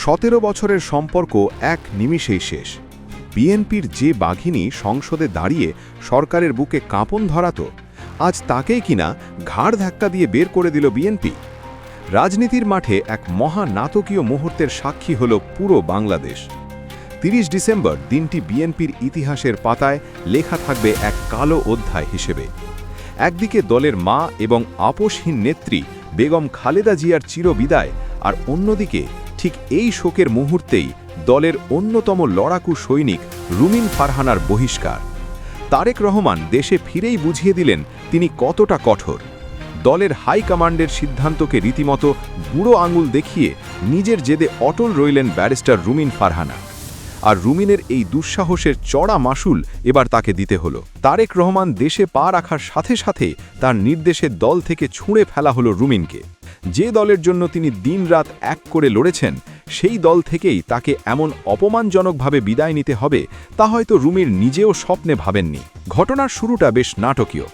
17 বছরের সম্পর্ক এক নিমিষেই শেষ। বিএনপির যে বাঘিনী সংসদে দাঁড়িয়ে সরকারের বুকে কাঁপন ধরাত, আজ তাকেই কিনা ঘাড় ধাক্কা দিয়ে বের করে দিল বিএনপি। রাজনীতির মাঠে এক মহা নাটকীয় মুহূর্তের সাক্ষী হল পুরো বাংলাদেশ। 30 ডিসেম্বর দিনটি বিএনপির ইতিহাসের পাতায় লেখা থাকবে এক কালো অধ্যায় হিসেবে। একদিকে দলের মা এবং আপোষহীন নেত্রী বেগম খালেদা জিয়ার চিরবিদায়, আর অন্যদিকে ঠিক এই শোকের মুহূর্তেই দলের অন্যতম লড়াকু সৈনিক রুমিন ফারহানার বহিষ্কার। তারেক রহমান দেশে ফিরেই বুঝিয়ে দিলেন তিনি কতটা কঠোর। দলের হাইকমান্ডের সিদ্ধান্তকে রীতিমতো বুড়ো আঙুল দেখিয়ে নিজের জেদে অটল রইলেন ব্যারিস্টার রুমিন ফারহানা। আর রুমিনের এই দুঃসাহসের চড়া মাসুল এবার তাকে দিতে হলো। তারেক রহমান দেশে পা রাখার সাথে সাথে তার নির্দেশে দল থেকে ছুঁড়ে ফেলা হলো রুমিনকে। যে দলের জন্য তিনি দিনরাত এক করে লড়েছেন, সেই দল থেকেই তাকে এমন অপমানজনকভাবে বিদায় নিতে হবে তা হয়তো রুমির নিজেও স্বপ্নে ভাবেননি। ঘটনার শুরুটা বেশ নাটকীয়।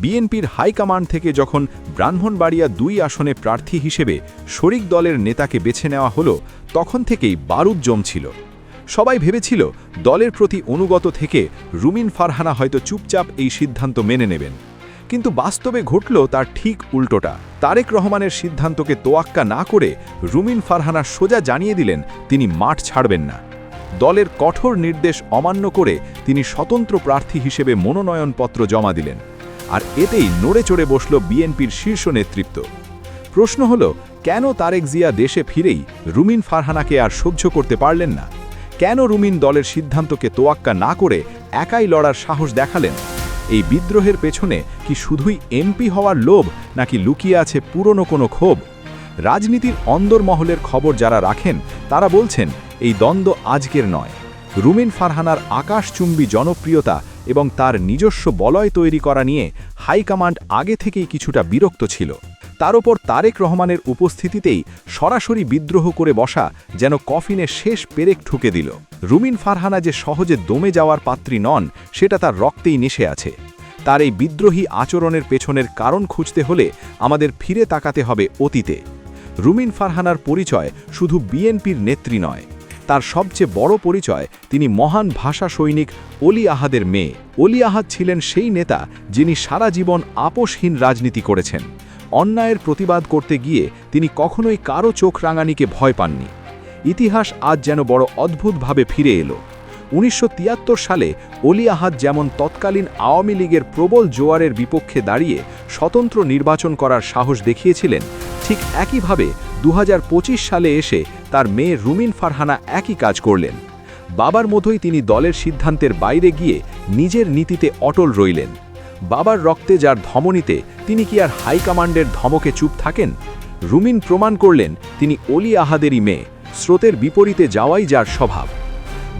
বিএনপির হাইকমান্ড থেকে যখন ব্রাহ্মণবাড়িয়া 2 আসনে প্রার্থী হিসেবে শরিক দলের নেতাকে বেছে নেওয়া হলো, তখন থেকেই বারুদ জমছিল। সবাই ভেবেছিল দলের প্রতি অনুগত থেকে রুমিন ফারহানা হয়তো চুপচাপ এই সিদ্ধান্ত মেনে নেবেন, কিন্তু বাস্তবে ঘটল তার ঠিক উল্টোটা। তারেক রহমানের সিদ্ধান্তকে তোয়াক্কা না করে রুমিন ফারহানা সোজা জানিয়ে দিলেন তিনি মাঠ ছাড়বেন না। দলের কঠোর নির্দেশ অমান্য করে তিনি স্বতন্ত্র প্রার্থী হিসেবে মনোনয়নপত্র জমা দিলেন। আর এতেই নড়ে চড়ে বসল বিএনপির শীর্ষ নেতৃত্ব। প্রশ্ন হল, কেন তারেক জিয়া দেশে ফিরেই রুমিন ফারহানাকে আর সহ্য করতে পারলেন না? কেন রুমিন দলের সিদ্ধান্তকে তোয়াক্কা না করে একাই লড়ার সাহস দেখালেন? এই বিদ্রোহের পেছনে কি শুধুই এমপি হওয়ার লোভ, নাকি লুকিয়ে আছে পুরনো কোনো ক্ষোভ? রাজনীতির অন্দরমহলের খবর যারা রাখেন তারা বলছেন এই দ্বন্দ্ব আজকের নয়। রুমিন ফারহানার আকাশচুম্বী জনপ্রিয়তা এবং তার নিজস্ব বলয় তৈরি করা নিয়ে হাইকমান্ড আগে থেকেই কিছুটা বিরক্ত ছিল। তার ওপর তারেক রহমানের উপস্থিতিতেই সরাসরি বিদ্রোহ করে বসা যেন কফিনে শেষ পেরেক ঠুকে দিল। রুমিন ফারহানা যে সহজে দমে যাওয়ার পাত্রী নন, সেটা তার রক্তেই নেশে আছে। তার এই বিদ্রোহী আচরণের পেছনের কারণ খুঁজতে হলে আমাদের ফিরে তাকাতে হবে অতীতে। রুমিন ফারহানার পরিচয় শুধু বিএনপির নেত্রী নয়, তার সবচেয়ে বড় পরিচয় তিনি মহান ভাষা সৈনিক অলি আহাদের মেয়ে। অলি আহাদ ছিলেন সেই নেতা যিনি সারা জীবন আপোষহীন রাজনীতি করেছেন। অন্যায়ের প্রতিবাদ করতে গিয়ে তিনি কখনোই কারো চোখ রাঙানিকে ভয় পাননি। ইতিহাস আজ যেন বড় অদ্ভুতভাবে ফিরে এলো। 1973 সালে অলি আহাদ যেমন তৎকালীন আওয়ামী লীগের প্রবল জোয়ারের বিপক্ষে দাঁড়িয়ে স্বতন্ত্র নির্বাচন করার সাহস দেখিয়েছিলেন, ঠিক একইভাবে 2025 সালে এসে তার মেয়ে রুমিন ফারহানা একই কাজ করলেন। বাবার মতোই তিনি দলের সিদ্ধান্তের বাইরে গিয়ে নিজের নীতিতে অটল রইলেন। বাবার রক্তে যার ধমনীতে, তিনি কি আর হাইকমান্ডের ধমকে চুপ থাকেন? রুমিন প্রমাণ করলেন তিনি অলি আহাদেরই মেয়ে, স্রোতের বিপরীতে যাওয়াই যার স্বভাব।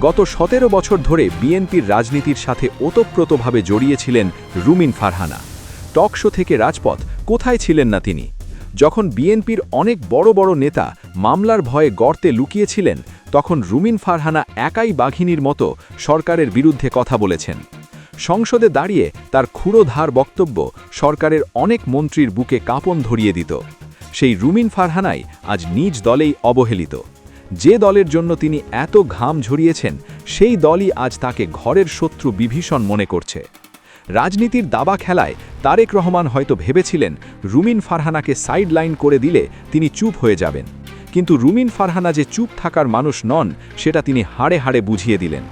গত 17 বছর ধরে বিএনপির রাজনীতির সাথে ওতপ্রোতভাবে জড়িয়েছিলেন রুমিন ফারহানা। টক শো থেকে রাজপথ, কোথায় ছিলেন না তিনি? যখন বিএনপির অনেক বড় বড় নেতা মামলার ভয়ে গর্তে লুকিয়েছিলেন, তখন রুমিন ফারহানা একাই বাঘিনীর মতো সরকারের বিরুদ্ধে কথা বলেছেন। সংসদে দাঁড়িয়ে তার ক্ষুরোধার বক্তব্য সরকারের অনেক মন্ত্রীর বুকে কাঁপন ধরিয়ে দিত। সেই রুমিন ফারহানাই আজ নিজ দলেই অবহেলিত। যে দলের জন্য তিনি এত ঘাম ঝরিয়েছেন, সেই দলই আজ তাকে ঘরের শত্রু বিভীষণ মনে করছে। রাজনীতির দাবা খেলায় তারেক রহমান হয়তো ভেবেছিলেন রুমিন ফারহানাকে সাইড লাইন করে দিলে তিনি চুপ হয়ে যাবেন, কিন্তু রুমিন ফারহানা যে চুপ থাকার মানুষ নন, সেটা তিনি হাড়ে হাড়ে বুঝিয়ে দিলেন।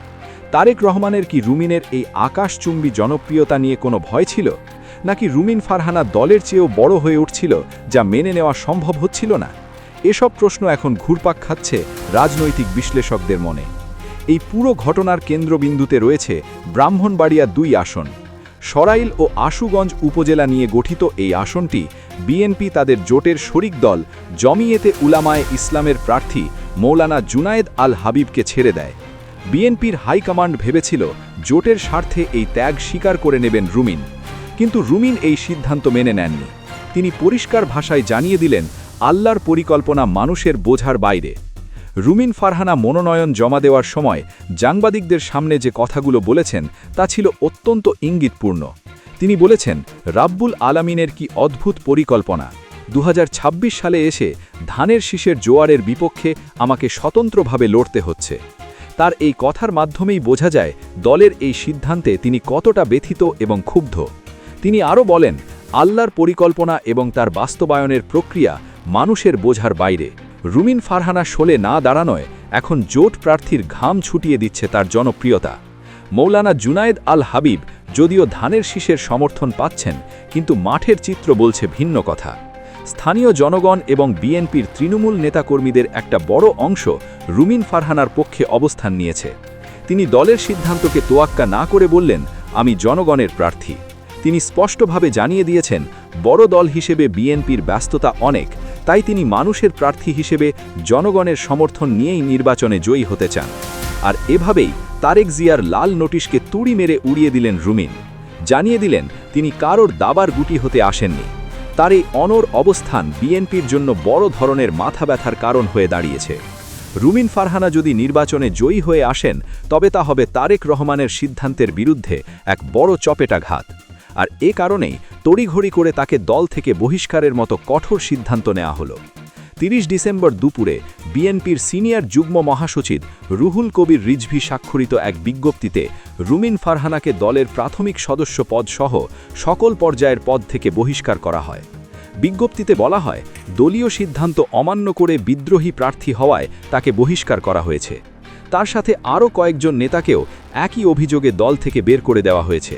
তারেক রহমানের কি রুমিনের এই আকাশচুম্বী জনপ্রিয়তা নিয়ে কোনো ভয় ছিল, নাকি রুমিন ফারহানা দলের চেয়েও বড় হয়ে উঠছিল যা মেনে নেওয়া সম্ভব হচ্ছিল না? এসব প্রশ্ন এখন ঘুরপাক খাচ্ছে রাজনৈতিক বিশ্লেষকদের মনে। এই পুরো ঘটনার কেন্দ্রবিন্দুতে রয়েছে ব্রাহ্মণবাড়িয়া 2 আসন। সরাইল ও আশুগঞ্জ উপজেলা নিয়ে গঠিত এই আসনটি বিএনপি তাদের জোটের শরিক দল জমিয়েতে উলামায়ে ইসলামের প্রার্থী মৌলানা জুনায়েদ আল হাবিবকে ছেড়ে দেয়। বিএনপির হাইকমান্ড ভেবেছিল জোটের স্বার্থে এই ত্যাগ স্বীকার করে নেবেন রুমিন, কিন্তু রুমিন এই সিদ্ধান্ত মেনে নেননি। তিনি পরিষ্কার ভাষায় জানিয়ে দিলেন আল্লাহর পরিকল্পনা মানুষের বোঝার বাইরে। রুমিন ফারহানা মনোনয়ন জমা দেওয়ার সময় সাংবাদিকদের সামনে যে কথাগুলো বলেছেন তা ছিল অত্যন্ত ইঙ্গিতপূর্ণ। তিনি বলেছেন, রাব্বুল আলামিনের কি অদ্ভুত পরিকল্পনা, 2026 সালে এসে ধানের শীষের জোয়ারের বিপক্ষে আমাকে স্বতন্ত্রভাবে লড়তে হচ্ছে। তার এই কথার মাধ্যমেই বোঝা যায় দলের এই সিদ্ধান্তে তিনি কতটা ব্যথিত এবং ক্ষুব্ধ। তিনি আরও বলেন, আল্লাহর পরিকল্পনা এবং তার বাস্তবায়নের প্রক্রিয়া মানুষের বোঝার বাইরে। রুমিন ফারহানা শোলে না দাঁড়ানোয় এখন জোট প্রার্থীর ঘাম ছুটিয়ে দিচ্ছে তার জনপ্রিয়তা। মৌলানা জুনায়েদ আল হাবিব যদিও ধানের শীষের সমর্থন পাচ্ছেন, কিন্তু মাঠের চিত্র বলছে ভিন্ন কথা। স্থানীয় জনগণ এবং বিএনপির তৃণমূল নেতাকর্মীদের একটা বড় অংশ রুমিন ফারহানার পক্ষে অবস্থান নিয়েছে। তিনি দলের সিদ্ধান্তকে তোয়াক্কা না করে বললেন, আমি জনগণের প্রার্থী। তিনি স্পষ্টভাবে জানিয়ে দিয়েছেন, বড় দল হিসেবে বিএনপির ব্যস্ততা অনেক, তাই তিনি মানুষের প্রার্থী হিসেবে জনগণের সমর্থন নিয়েই নির্বাচনে জয়ী হতে চান। আর এভাবেই তারেক জিয়ার লাল নোটিশকে তুড়ি মেরে উড়িয়ে দিলেন রুমিন। জানিয়ে দিলেন তিনি কারোর দাবার গুটি হতে আসেননি। তার এই অনড় অবস্থান বিএনপির জন্য বড় ধরনের মাথা ব্যথার কারণ হয়ে দাঁড়িয়েছে। রুমিন ফারহানা যদি নির্বাচনে জয়ী হয়ে আসেন, তবে তা হবে তারেক রহমানের সিদ্ধান্তের বিরুদ্ধে এক বড় চপেটাঘাত। আর এ কারণেই তড়িঘড়ি করে তাকে দল থেকে বহিষ্কারের মতো কঠোর সিদ্ধান্ত নেওয়া হলো। 30 ডিসেম্বর দুপুরে বিএনপির সিনিয়র যুগ্ম মহাসচিব রুহুল কবির রিজভী স্বাক্ষরিত এক বিজ্ঞপ্তিতে রুমিন ফারহানাকে দলের প্রাথমিক সদস্য পদ সহ সকল পর্যায়ের পদ থেকে বহিষ্কার করা হয়। বিজ্ঞপ্তিতে বলা হয়, দলীয় সিদ্ধান্ত অমান্য করে বিদ্রোহী প্রার্থী হওয়ায় তাকে বহিষ্কার করা হয়েছে। তার সাথে আরও কয়েকজন নেতাকেও একই অভিযোগে দল থেকে বের করে দেওয়া হয়েছে।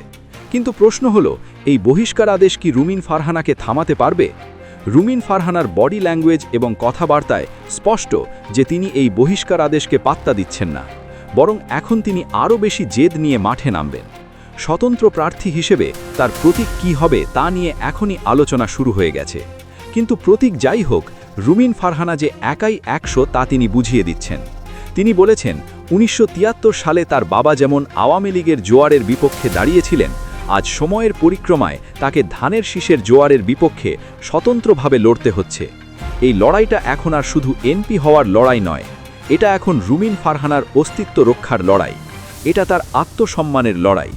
কিন্তু প্রশ্ন হল, এই বহিষ্কার আদেশ কি রুমিন ফারহানাকে থামাতে পারবে? রুমিন ফারহানার বডি ল্যাঙ্গুয়েজ এবং কথাবার্তায় স্পষ্ট যে তিনি এই বহিষ্কার আদেশকে পাত্তা দিচ্ছেন না, বরং এখন তিনি আরও বেশি জেদ নিয়ে মাঠে নামবেন। স্বতন্ত্র প্রার্থী হিসেবে তার প্রতীক কী হবে তা নিয়ে এখনই আলোচনা শুরু হয়ে গেছে। কিন্তু প্রতীক যাই হোক, রুমিন ফারহানা যে একাই 100 তা তিনি বুঝিয়ে দিচ্ছেন। তিনি বলেছেন, 1973 সালে তার বাবা যেমন আওয়ামী লীগের জোয়ারের বিপক্ষে দাঁড়িয়েছিলেন, আজ সময়ের পরিক্রমায় তাকে ধানের শীষের জোয়ারের বিপক্ষে স্বতন্ত্রভাবে লড়তে হচ্ছে। এই লড়াইটা এখন আর শুধু এমপি হওয়ার লড়াই নয়, এটা এখন রুমিন ফারহানার অস্তিত্ব রক্ষার লড়াই। এটা তার আত্মসম্মানের লড়াই।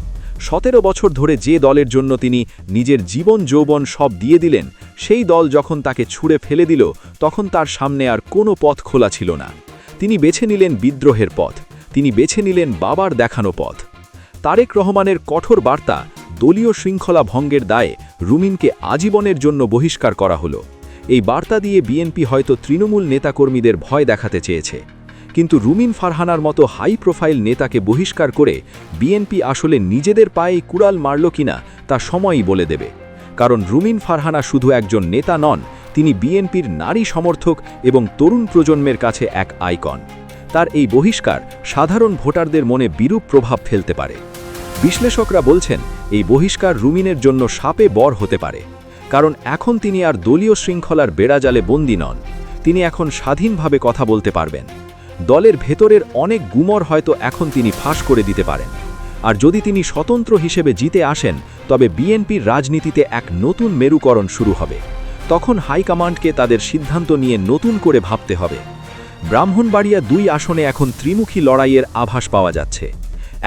17 বছর ধরে যে দলের জন্য তিনি নিজের জীবন যৌবন সব দিয়ে দিলেন, সেই দল যখন তাকে ছুঁড়ে ফেলে দিল, তখন তার সামনে আর কোনো পথ খোলা ছিল না। তিনি বেছে নিলেন বিদ্রোহের পথ, তিনি বেছে নিলেন বাবার দেখানো পথ। তারেক রহমানের কঠোর বার্তা, দলীয় শৃঙ্খলা ভঙ্গের দায়ে রুমিনকে আজীবনের জন্য বহিষ্কার করা হলো। এই বার্তা দিয়ে বিএনপি হয়তো তৃণমূল নেতাকর্মীদের ভয় দেখাতে চেয়েছে, কিন্তু রুমিন ফারহানার মতো হাই প্রোফাইল নেতাকে বহিষ্কার করে বিএনপি আসলে নিজেদের পায়েই কুড়াল মারল কিনা তা সময়ই বলে দেবে। কারণ রুমিন ফারহানা শুধু একজন নেতা নন, তিনি বিএনপির নারী সমর্থক এবং তরুণ প্রজন্মের কাছে এক আইকন। তার এই বহিষ্কার সাধারণ ভোটারদের মনে বিরূপ প্রভাব ফেলতে পারে। বিশ্লেষকরা বলছেন, এই বহিষ্কার রুমিনের জন্য শাপে বর হতে পারে। কারণ এখন তিনি আর দলীয় শৃঙ্খলার বেড়াজালে বন্দী নন, তিনি এখন স্বাধীনভাবে কথা বলতে পারবেন। দলের ভেতরের অনেক গুমর হয়তো এখন তিনি ফাঁস করে দিতে পারেন। আর যদি তিনি স্বতন্ত্র হিসেবে জিতে আসেন, তবে বিএনপির রাজনীতিতে এক নতুন মেরুকরণ শুরু হবে। তখন হাইকমান্ডকে তাদের সিদ্ধান্ত নিয়ে নতুন করে ভাবতে হবে। ব্রাহ্মণবাড়িয়া 2 আসনে এখন ত্রিমুখী লড়াইয়ের আভাস পাওয়া যাচ্ছে।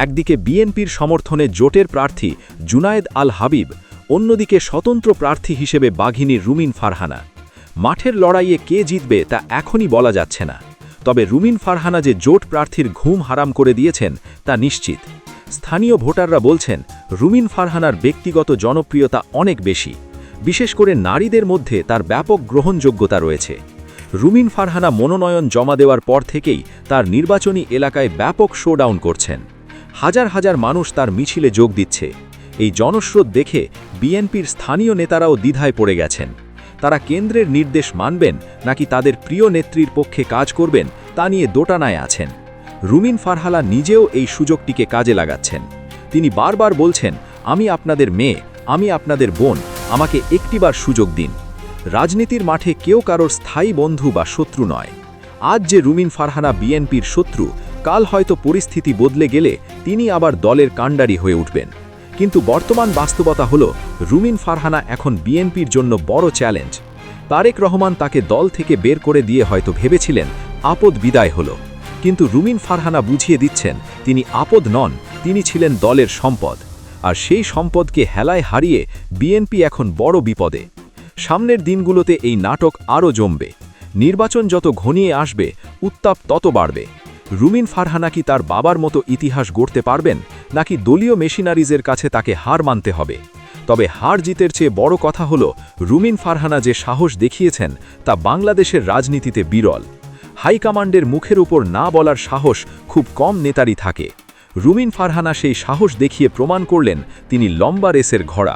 একদিকে বিএনপির সমর্থনে জোটের প্রার্থী জুনায়েদ আল হাবিব, অন্যদিকে স্বতন্ত্র প্রার্থী হিসেবে বাঘিনীর রুমিন ফারহানা। মাঠের লড়াইয়ে কে জিতবে তা এখনই বলা যাচ্ছে না, তবে রুমিন ফারহানা যে জোট প্রার্থীর ঘুম হারাম করে দিয়েছেন তা নিশ্চিত। স্থানীয় ভোটাররা বলছেন, রুমিন ফারহানার ব্যক্তিগত জনপ্রিয়তা অনেক বেশি, বিশেষ করে নারীদের মধ্যে তার ব্যাপক গ্রহণযোগ্যতা রয়েছে। রুমিন ফারহানা মনোনয়ন জমা দেওয়ার পর থেকেই তার নির্বাচনী এলাকায় ব্যাপক শোডাউন করছেন। হাজার হাজার মানুষ তার মিছিলে যোগ দিচ্ছে। এই জনস্রোত দেখে বিএনপির স্থানীয় নেতারাও দ্বিধায় পড়ে গেছেন। তারা কেন্দ্রের নির্দেশ মানবেন নাকি তাদের প্রিয় নেত্রীর পক্ষে কাজ করবেন তা নিয়ে দোটানায় আছেন। রুমিন ফারহানা নিজেও এই সুযোগটিকে কাজে লাগাচ্ছেন। তিনি বারবার বলছেন, আমি আপনাদের মেয়ে, আমি আপনাদের বোন, আমাকে একটিবার সুযোগ দিন। রাজনীতির মাঠে কেউ কারোর স্থায়ী বন্ধু বা শত্রু নয়। আজ যে রুমিন ফারহানা বিএনপির শত্রু, কাল হয়তো পরিস্থিতি বদলে গেলে তিনি আবার দলের কাণ্ডারি হয়ে উঠবেন। কিন্তু বর্তমান বাস্তবতা হল, রুমিন ফারহানা এখন বিএনপির জন্য বড় চ্যালেঞ্জ। তারেক রহমান তাকে দল থেকে বের করে দিয়ে হয়তো ভেবেছিলেন আপদ বিদায় হল, কিন্তু রুমিন ফারহানা বুঝিয়ে দিচ্ছেন তিনি আপদ নন, তিনি ছিলেন দলের সম্পদ। আর সেই সম্পদকে হেলায় হারিয়ে বিএনপি এখন বড় বিপদে। সামনের দিনগুলোতে এই নাটক আরও জমবে। নির্বাচন যত ঘনিয়ে আসবে, উত্তাপ তত বাড়বে। রুমিন ফারহানা কি তার বাবার মতো ইতিহাস গড়তে পারবেন, নাকি দলীয় মেশিনারিজের কাছে তাকে হার মানতে হবে? তবে হার জিতের চেয়ে বড় কথা হল, রুমিন ফারহানা যে সাহস দেখিয়েছেন তা বাংলাদেশের রাজনীতিতে বিরল। হাইকমান্ডের মুখের উপর না বলার সাহস খুব কম নেতারই থাকে। রুমিন ফারহানা সেই সাহস দেখিয়ে প্রমাণ করলেন তিনি লম্বা রেসের ঘোড়া।